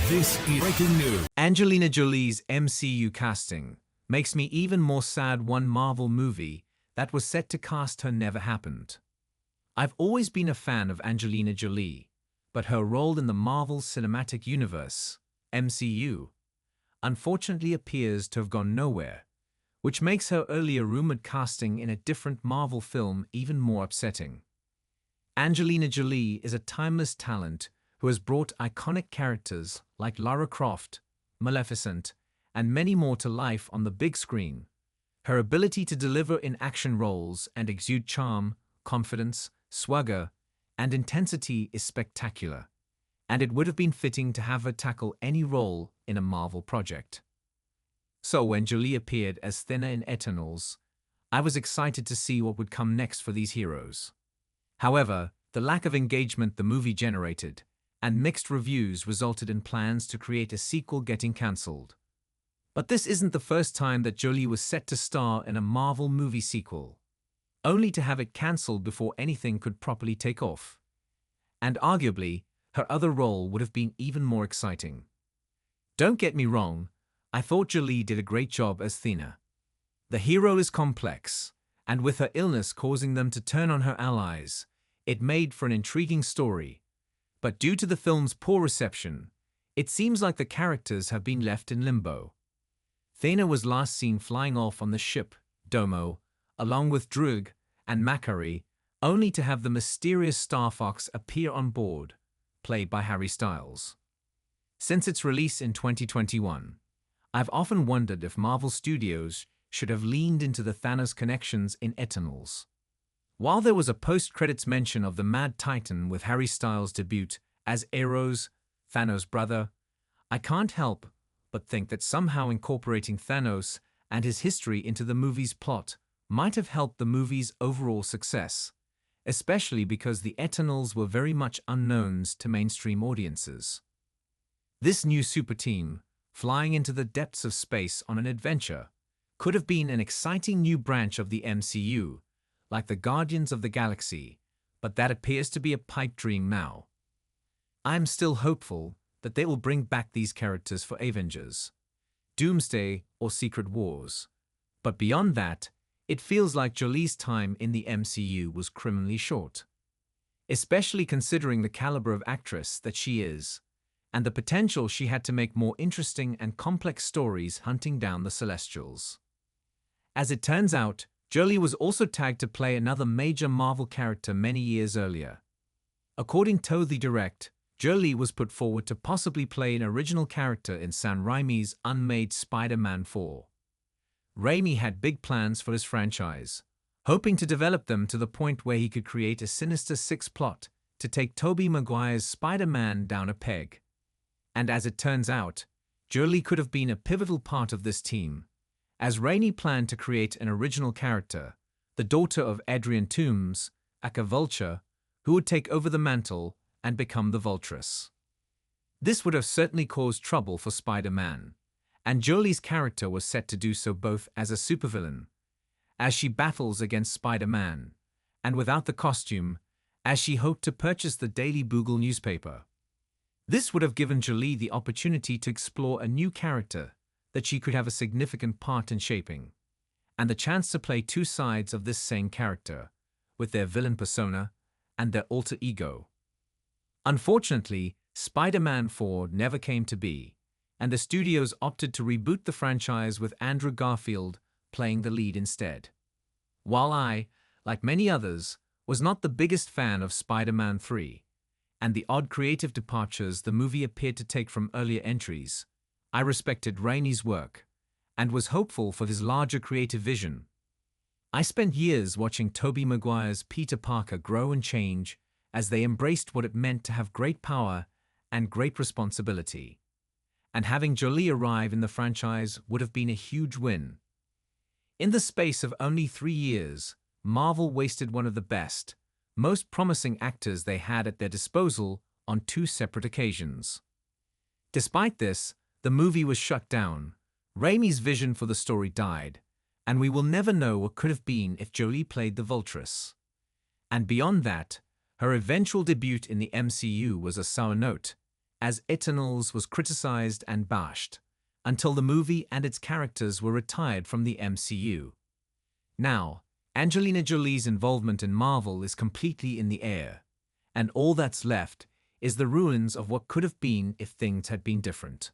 This is breaking news. Angelina Jolie's MCU casting makes me even more sad. One Marvel movie that was set to cast her never happened. I've always been a fan of Angelina Jolie, but her role in the Marvel Cinematic Universe, MCU, unfortunately appears to have gone nowhere, which makes her earlier rumored casting in a different Marvel film even more upsetting. Angelina Jolie is a timeless talent who has brought iconic characters like Lara Croft, Maleficent, and many more to life on the big screen. Her ability to deliver in action roles and exude charm, confidence, swagger, and intensity is spectacular, and it would have been fitting to have her tackle any role in a Marvel project. So when Jolie appeared as Thinner in Eternals, I was excited to see what would come next for these heroes. However, the lack of engagement the movie generated and mixed reviews resulted in plans to create a sequel getting cancelled. But this isn't the first time that Jolie was set to star in a Marvel movie sequel, only to have it cancelled before anything could properly take off. And arguably, her other role would have been even more exciting. Don't get me wrong, I thought Jolie did a great job as Thena. The hero is complex, and with her illness causing them to turn on her allies, it made for an intriguing story. But due to the film's poor reception, it seems like the characters have been left in limbo. Thena was last seen flying off on the ship, Domo, along with Drug and Macquarie, only to have the mysterious Star Fox appear on board, played by Harry Styles. Since its release in 2021, I've often wondered if Marvel Studios should have leaned into the Thanos connections in Eternals. While there was a post-credits mention of the Mad Titan with Harry Styles' debut as Eros, Thanos' brother, I can't help but think that somehow incorporating Thanos and his history into the movie's plot might have helped the movie's overall success, especially because the Eternals were very much unknowns to mainstream audiences. This new super team, flying into the depths of space on an adventure, could have been an exciting new branch of the MCU, like the Guardians of the Galaxy, but that appears to be a pipe dream now. I'm still hopeful that they will bring back these characters for Avengers, Doomsday, or Secret Wars. But beyond that, it feels like Jolie's time in the MCU was criminally short, especially considering the caliber of actress that she is, and the potential she had to make more interesting and complex stories hunting down the Celestials. As it turns out, Jolie was also tagged to play another major Marvel character many years earlier. According to the Direct, Jolie was put forward to possibly play an original character in Sam Raimi's unmade Spider-Man 4. Raimi had big plans for his franchise, hoping to develop them to the point where he could create a Sinister Six plot to take Tobey Maguire's Spider-Man down a peg. And as it turns out, Jolie could have been a pivotal part of this team, as Raimi planned to create an original character, the daughter of Adrian Toomes, aka Vulture, who would take over the mantle and become the Vultress. This would have certainly caused trouble for Spider-Man, and Jolie's character was set to do so both as a supervillain, as she battles against Spider-Man, and without the costume, as she hoped to purchase the Daily Bugle newspaper. This would have given Jolie the opportunity to explore a new character that she could have a significant part in shaping, and the chance to play two sides of this same character, with their villain persona and their alter ego. Unfortunately, Spider-Man 4 never came to be, and the studios opted to reboot the franchise with Andrew Garfield playing the lead instead. While I, like many others, was not the biggest fan of Spider-Man 3, and the odd creative departures the movie appeared to take from earlier entries, I respected Raimi's work and was hopeful for his larger creative vision. I spent years watching Tobey Maguire's Peter Parker grow and change as they embraced what it meant to have great power and great responsibility. And having Jolie arrive in the franchise would have been a huge win. In the space of only 3 years, Marvel wasted one of the best, most promising actors they had at their disposal on 2 separate occasions. Despite this, the movie was shut down, Raimi's vision for the story died, and we will never know what could have been if Jolie played the Vultress. And beyond that, her eventual debut in the MCU was a sour note, as Eternals was criticized and bashed, until the movie and its characters were retired from the MCU. Now, Angelina Jolie's involvement in Marvel is completely in the air, and all that's left is the ruins of what could have been if things had been different.